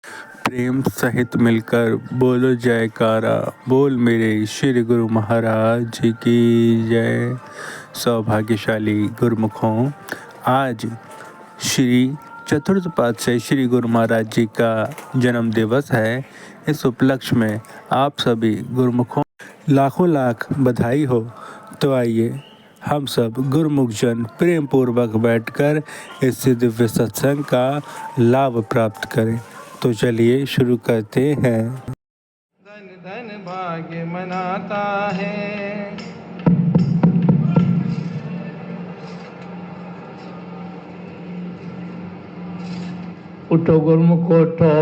प्रेम सहित मिलकर बोलो जयकारा, बोल मेरे श्री गुरु महाराज की जय। सौभाग्यशाली गुरुमुखों, आज श्री चतुर्थ पातशाही श्री गुरु महाराज जी का जन्म दिवस है। इस उपलक्ष्य में आप सभी गुरुमुखों लाखों लाख बधाई हो। तो आइए हम सब गुरुमुख जन प्रेम पूर्वक बैठकर इस दिव्य सत्संग का लाभ प्राप्त करें। तो चलिए शुरू करते हैं। धन धन भाग्य मनाता है, उठो गुरुमुख उठो।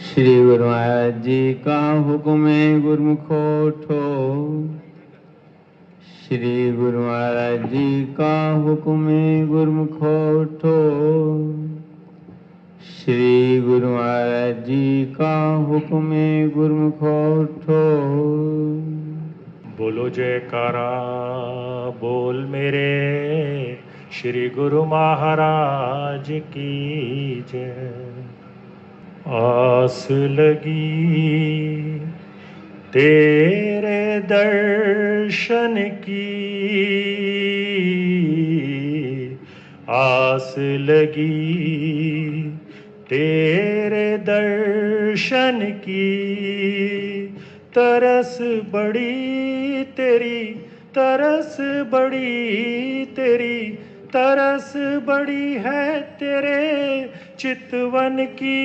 श्री गुरु महाराज जी का हुक्म है, गुरुमुख उठो। श्री गुरु महाराज जी का हुक्म है, गुरुमुख उठो। श्री गुरु महाराज जी का हुक्म है, गुरुमुख उठो। बोलो जयकारा, बोल मेरे श्री गुरु महाराज की जय। आस लगी तेरे दर्शन की, आस लगी तेरे दर्शन की। तरस बड़ी तेरी, तरस बड़ी तेरी, तरस बड़ी है तेरे चितवन की।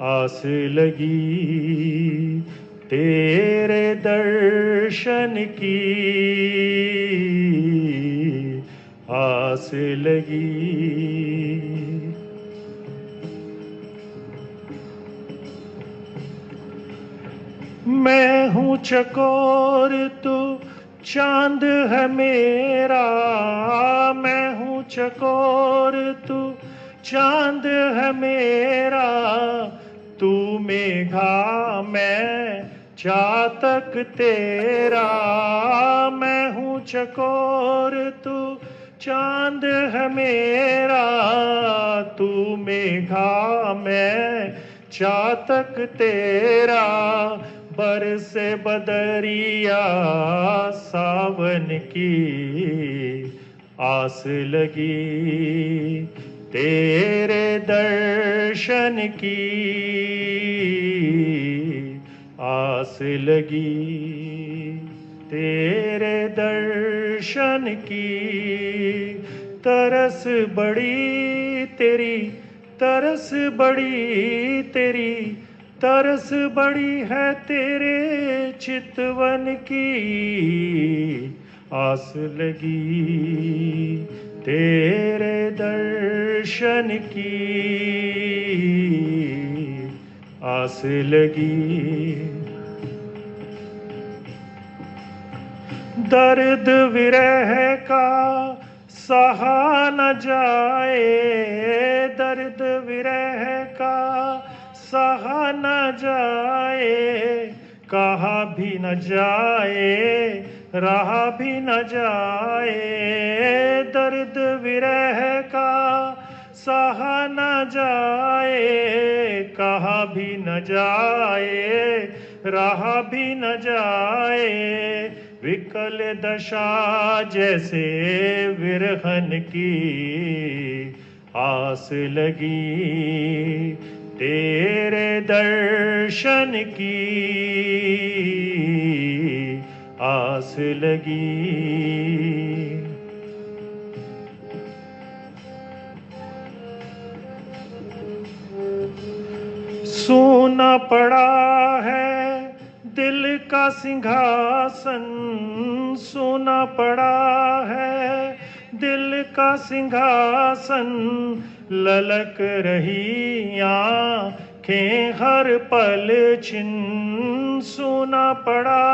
आस लगी तेरे दर्शन की, आस लगी। मैं हूँ चकोर तू चांद है मेरा, मैं हूँ चकोर तू चांद है मेरा। तू मेघा मैं चातक तेरा, मैं हूँ चकोर तू चांद है मेरा। तू मेघा मैं चातक तेरा। बरसे बदरिया सावन की, आस लगी तेरे दर्शन की। आस लगी तेरे दर्शन की। तरस बड़ी तेरी, तरस बड़ी तेरी, तरस बड़ी है तेरे चितवन की। आस लगी तेरे दर्शन की, आस लगी। दर्द विरह का सहा न जाए, दर्द विरह का सहा न जाए। कहा भी न जाए, रहा भी न जाए। दर्द विरह का सहा न जाए, कहा भी न जाए, रहा भी न जाए। विकल दशा जैसे विरहन की, आस लगी तेरे दर्शन की। आस लगी सोना पड़ा है दिल का सिंहासन, सोना पड़ा है दिल का सिंहासन। ललक रही आँखें हर पल छिन, सोना पड़ा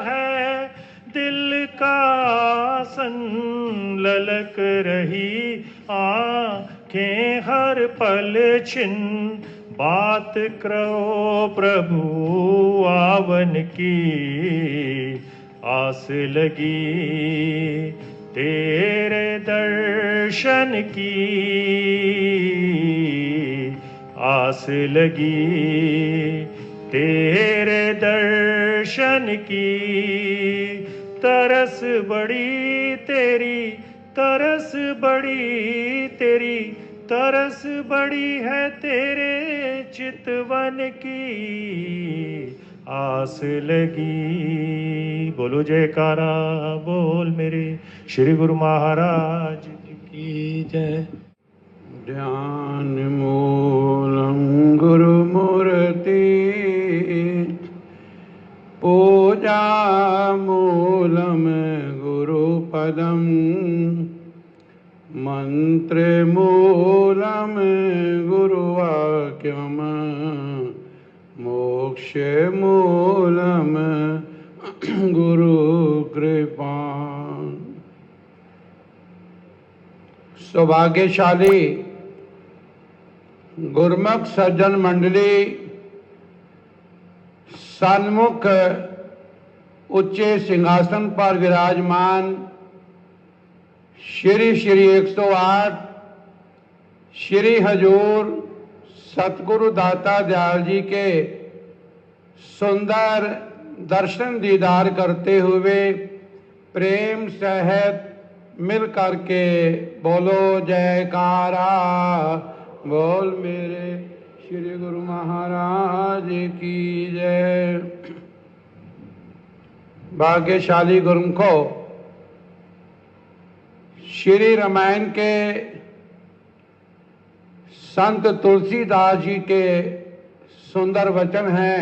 है दिल का आसन। ललक रही आँखें हर पल छिन। बात करो प्रभु आवन की, आस लगी तेरे दर्शन की आस लगी, तेरे दर्शन की तरस बड़ी तेरी, तरस बड़ी तेरी, तरस बड़ी है तेरे चितवन की आस लगी। बोलो जयकारा बोल मेरे श्री गुरु महाराज की जय। ध्यान मूलम गुरु मूर्ति, पूजा मूलम गुरु पदम, मंत्र मूलम गुरु वाक्यम, मोक्ष मूलम गुरु कृपा। सौभाग्यशाली गुरुमुख सज्जन मंडली सन्मुख उच्चे सिंहासन पर विराजमान श्री श्री 108 श्री हजूर सतगुरु दाता दयाल जी के सुंदर दर्शन दीदार करते हुए प्रेम सहित मिल करके बोलो जयकारा बोल मेरे श्री गुरु महाराज की जय। भाग्यशाली गुरुमुखों, श्री रामायण के संत तुलसीदास जी के सुंदर वचन हैं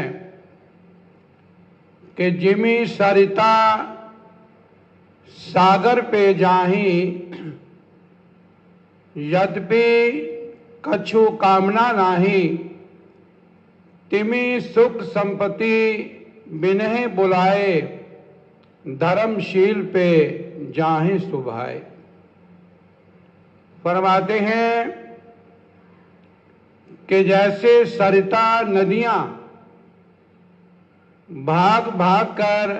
कि जिमी सरिता सागर पे जाही, यद्यपि कछु कामना नाही, तिमी सुख संपत्ति बिनहि बुलाए, धर्मशील पे जाहि सुभाए। फरमाते हैं कि जैसे सरिता नदियां भाग भाग कर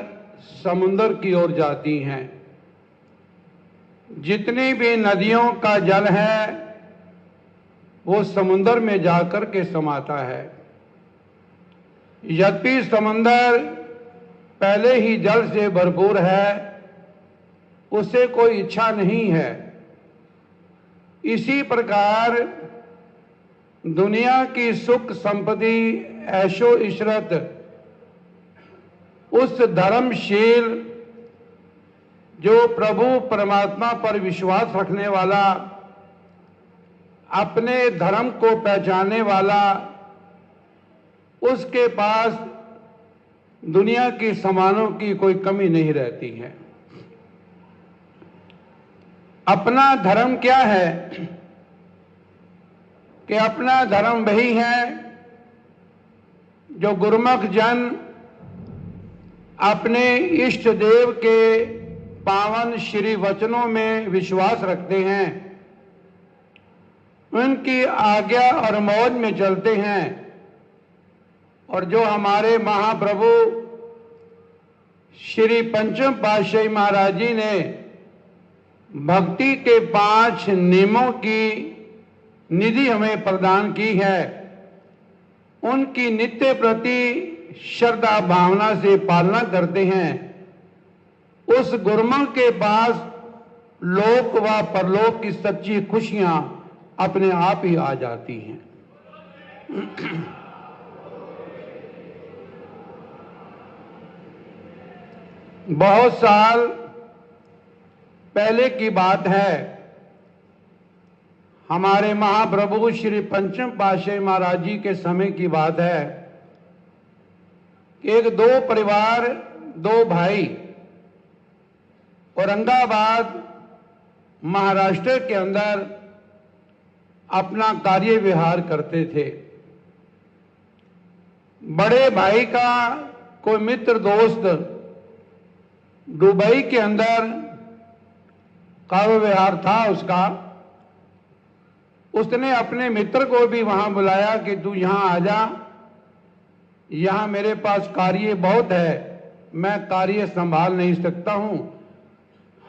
समुद्र की ओर जाती हैं, जितनी भी नदियों का जल है वो समुद्र में जाकर के समाता है। यद्यपि समुद्र पहले ही जल से भरपूर है, उसे कोई इच्छा नहीं है। इसी प्रकार दुनिया की सुख संपत्ति ऐशो इशरत उस धर्मशील जो प्रभु परमात्मा पर विश्वास रखने वाला, अपने धर्म को पहचानने वाला, उसके पास दुनिया की सामानों की कोई कमी नहीं रहती है। अपना धर्म क्या है कि अपना धर्म वही है जो गुरुमुख जन अपने इष्ट देव के पावन श्री वचनों में विश्वास रखते हैं, उनकी आज्ञा और मौज में चलते हैं, और जो हमारे महाप्रभु श्री पंचम पातशाही महाराज जी ने भक्ति के 5 नियमों की निधि हमें प्रदान की है, उनकी नित्य प्रति श्रद्धा भावना से पालना करते हैं। उस गुरुमुख के पास लोक व परलोक की सच्ची खुशियां अपने आप ही आ जाती हैं। बहुत साल पहले की बात है, हमारे महाप्रभु श्री पंचम पातशाही महाराज जी के समय की बात है कि एक 2 परिवार 2 भाई औरंगाबाद महाराष्ट्र के अंदर अपना कार्य विहार करते थे। बड़े भाई का कोई मित्र दोस्त दुबई के अंदर कार्य विहार था उसका, उसने अपने मित्र को भी वहां बुलाया कि तू यहां आ जा, यहां मेरे पास कार्य बहुत है, मैं कार्य संभाल नहीं सकता हूं,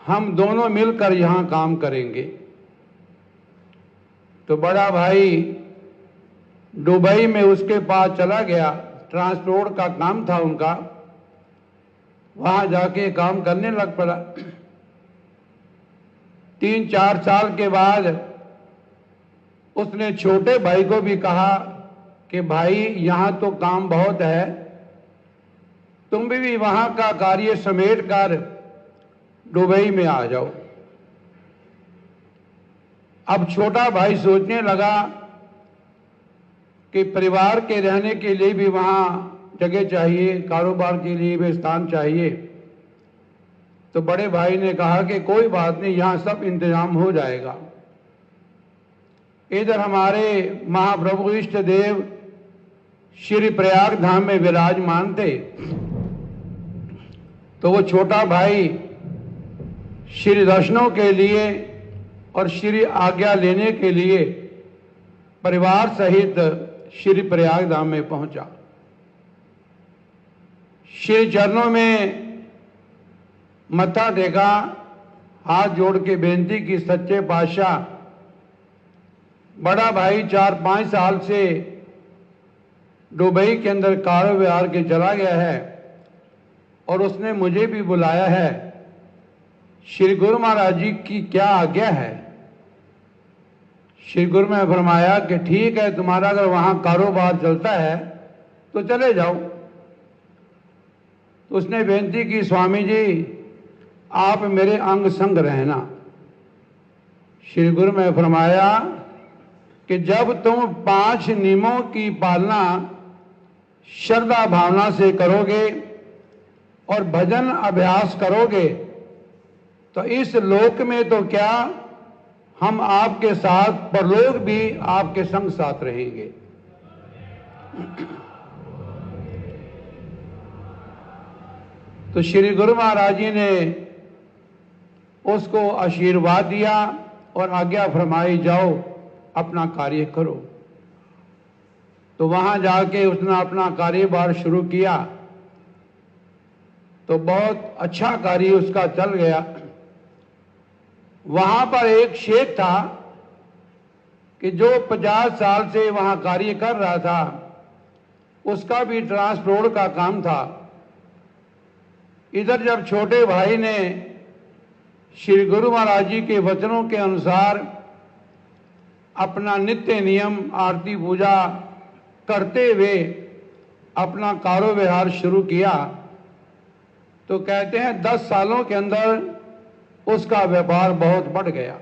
हम दोनों मिलकर यहाँ काम करेंगे। तो बड़ा भाई दुबई में उसके पास चला गया, ट्रांसपोर्ट का काम था उनका, वहां जाके काम करने लग पड़ा। 3-4 साल के बाद उसने छोटे भाई को भी कहा कि भाई यहां तो काम बहुत है, तुम भी वहां का कार्य समेट कर दुबई में आ जाओ। अब छोटा भाई सोचने लगा कि परिवार के रहने के लिए भी वहां जगह चाहिए, कारोबार के लिए भी स्थान चाहिए। तो बड़े भाई ने कहा कि कोई बात नहीं, यहां सब इंतजाम हो जाएगा। इधर हमारे महाप्रभु इष्ट देव श्री प्रयाग धाम में विराजमान थे। तो वो छोटा भाई श्री दर्शनों के लिए और श्री आज्ञा लेने के लिए परिवार सहित श्री प्रयाग धाम में पहुंचा। श्री चरणों में मत्था टेका, हाथ जोड़ के बेनती की, सच्चे पातशाह, बड़ा भाई 4-5 साल से दुबई के अंदर कारोबार के चला गया है और उसने मुझे भी बुलाया है। श्री गुरु महाराज जी की क्या आज्ञा है? श्री गुरु ने फरमाया कि ठीक है, तुम्हारा अगर वहां कारोबार चलता है तो चले जाओ। तो उसने बेनती की, स्वामी जी आप मेरे अंग संग रहना। श्री गुरु ने फरमाया कि जब तुम 5 नियमों की पालना श्रद्धा भावना से करोगे और भजन अभ्यास करोगे तो इस लोक में तो क्या, हम आपके साथ परलोक भी आपके संग साथ रहेंगे। तो श्री गुरु महाराज जी ने उसको आशीर्वाद दिया और आज्ञा फरमाई, जाओ अपना कार्य करो। तो वहां जाके उसने अपना कार्यभार शुरू किया तो बहुत अच्छा कार्य उसका चल गया। वहां पर एक शेख था कि जो 50 साल से वहां कार्य कर रहा था, उसका भी ट्रांसपोर्ट का काम था। इधर जब छोटे भाई ने श्री गुरु महाराज जी के वचनों के अनुसार अपना नित्य नियम आरती पूजा करते हुए अपना कारोबार शुरू किया, तो कहते हैं 10 सालों के अंदर उसका व्यापार बहुत बढ़ गया।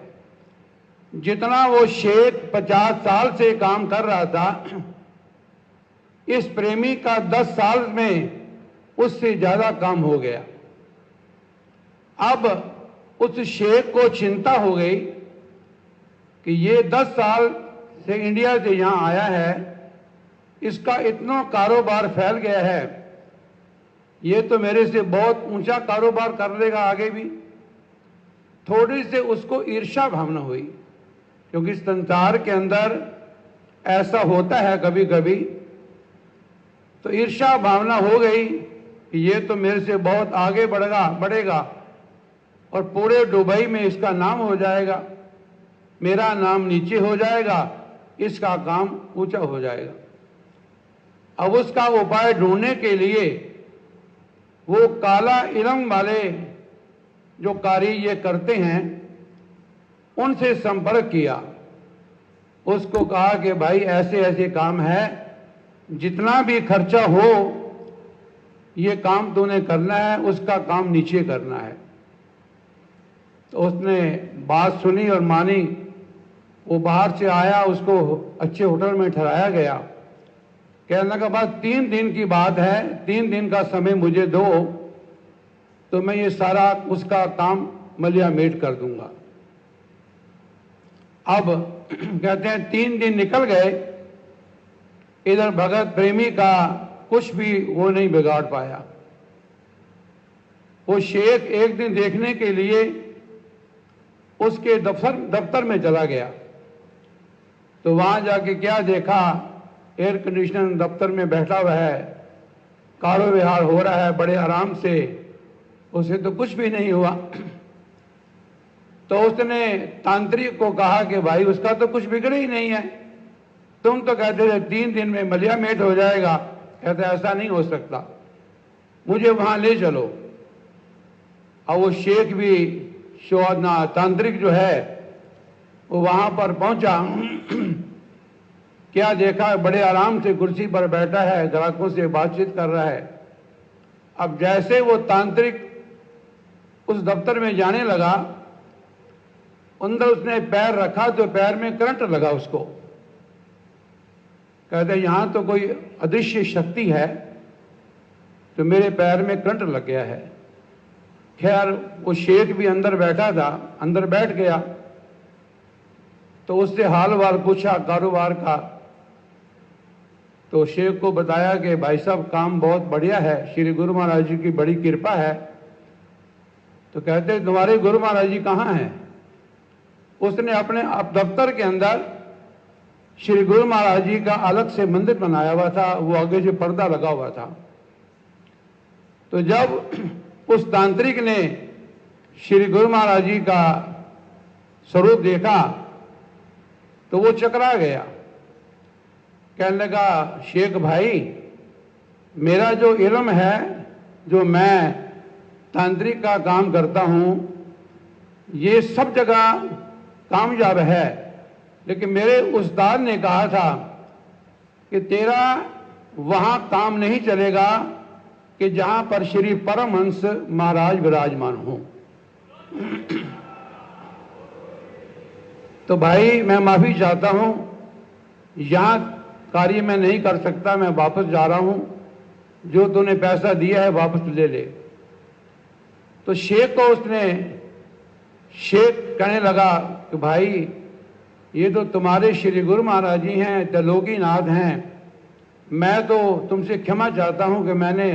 जितना वो शेख 50 साल से काम कर रहा था, इस प्रेमी का 10 साल में उससे ज्यादा काम हो गया। अब उस शेख को चिंता हो गई कि ये 10 साल से इंडिया से यहां आया है, इसका इतना कारोबार फैल गया है, ये तो मेरे से बहुत ऊंचा कारोबार कर लेगा आगे भी। थोड़ी से उसको ईर्ष्या भावना हुई, क्योंकि संसार के अंदर ऐसा होता है कभी कभी। तो ईर्ष्या भावना हो गई कि ये तो मेरे से बहुत आगे बढ़ेगा और पूरे दुबई में इसका नाम हो जाएगा, मेरा नाम नीचे हो जाएगा, इसका काम ऊंचा हो जाएगा। अब उसका उपाय ढूंढने के लिए वो काला इलम वाले जो कार्य ये करते हैं उनसे संपर्क किया। उसको कहा कि भाई ऐसे ऐसे काम है, जितना भी खर्चा हो ये काम तूने करना है, उसका काम नीचे करना है। तो उसने बात सुनी और मानी। वो बाहर से आया, उसको अच्छे होटल में ठहराया गया। कहने लगा बस 3 दिन की बात है, 3 दिन का समय मुझे दो तो मैं ये सारा उसका काम मलियामेट कर दूंगा। अब कहते हैं 3 दिन निकल गए, इधर भगत प्रेमी का कुछ भी वो नहीं बिगाड़ पाया। वो शेख एक दिन देखने के लिए उसके दफ्तर में चला गया। तो वहां जाके क्या देखा, एयर कंडीशनर दफ्तर में बैठा हुआ है, कारोबार हो रहा है बड़े आराम से, उसे तो कुछ भी नहीं हुआ। तो उसने तांत्रिक को कहा कि भाई उसका तो कुछ बिगड़े ही नहीं है, तुम तो कहते थे 3 दिन में मलिया मेट हो जाएगा। कहते ऐसा नहीं हो सकता, मुझे वहां ले चलो। और वो शेख भी शोधना तांत्रिक जो है वो वहां पर पहुंचा। क्या देखा, बड़े आराम से कुर्सी पर बैठा है, ग्राहकों से बातचीत कर रहा है। अब जैसे वो तांत्रिक उस दफ्तर में जाने लगा, अंदर उसने पैर रखा तो पैर में करंट लगा उसको। कहते यहां तो कोई अदृश्य शक्ति है, तो मेरे पैर में करंट लग गया है। खैर वो शेख भी अंदर बैठा था, अंदर बैठ गया तो उससे हाल वाल पूछा कारोबार का। तो शेख को बताया कि भाई साहब काम बहुत बढ़िया है, श्री गुरु महाराज जी की बड़ी कृपा है। तो कहते तुम्हारे गुरु महाराज जी कहाँ हैं? उसने अपने दफ्तर के अंदर श्री गुरु महाराज जी का अलग से मंदिर बनाया हुआ था, वो आगे से पर्दा लगा हुआ था। तो जब उस तांत्रिक ने श्री गुरु महाराज जी का स्वरूप देखा तो वो चकरा गया। कहने लगा शेख भाई, मेरा जो इल्म है, जो मैं तांत्रिक का काम करता हूं, ये सब जगह कामयाब है, लेकिन मेरे उस्ताद ने कहा था कि तेरा वहां काम नहीं चलेगा कि जहां पर श्री परमहंस महाराज विराजमान हो। तो भाई मैं माफी चाहता हूं, यहां कार्य मैं नहीं कर सकता, मैं वापस जा रहा हूं, जो तूने पैसा दिया है वापस ले ले। तो शेख को शेख कहने लगा कि भाई ये तो तुम्हारे श्री गुरु महाराज जी हैं, त्रिलोकी नाथ हैं, मैं तो तुमसे क्षमा चाहता हूं कि मैंने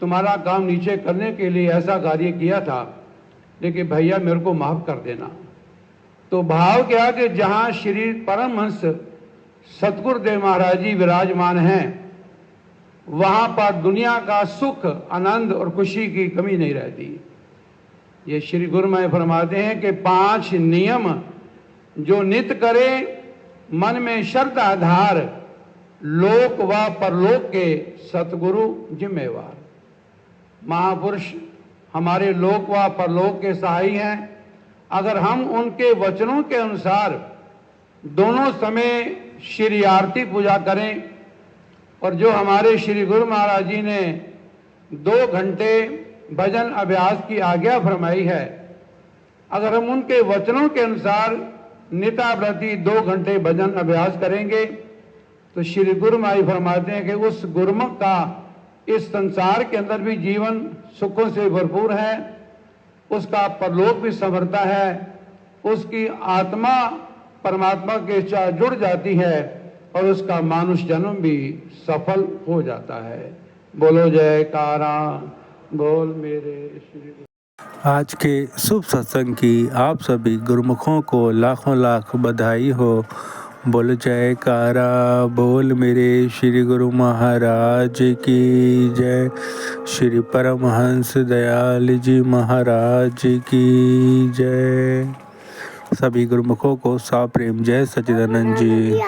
तुम्हारा काम नीचे करने के लिए ऐसा कार्य किया था, लेकिन भैया मेरे को माफ कर देना। तो भाव क्या कि जहां श्री परमहंस सतगुरुदेव महाराज जी विराजमान हैं, वहां पर दुनिया का सुख, आनंद और खुशी की कमी नहीं रहती। ये श्री गुरु महाराज फरमाते हैं कि 5 नियम जो नित करे, मन में श्रद्धा धार, लोक व परलोक के सतगुरु जिम्मेवार। महापुरुष हमारे लोक व परलोक के सहाई हैं। अगर हम उनके वचनों के अनुसार दोनों समय श्री आरती पूजा करें, और जो हमारे श्री गुरु महाराज जी ने 2 घंटे भजन अभ्यास की आज्ञा फरमाई है, अगर हम उनके वचनों के अनुसार निताप्रति 2 घंटे भजन अभ्यास करेंगे, तो श्री गुरु महाराज फरमाते हैं कि उस गुरुमुख का इस संसार के अंदर भी जीवन सुखों से भरपूर है, उसका परलोक भी संवरता है, उसकी आत्मा परमात्मा के साथ जुड़ जाती है और उसका मानुष जन्म भी सफल हो जाता है। बोलो जयकारा बोल मेरे श्री। आज के शुभ सत्संग की आप सभी गुरुमुखों को लाखों लाख बधाई हो। बोल जयकारा बोल मेरे श्री गुरु महाराज की जय। श्री परमहंस दयाल जी महाराज की जय। सभी गुरुमुखों को साप्रेम जय सच्चिदानंद जी।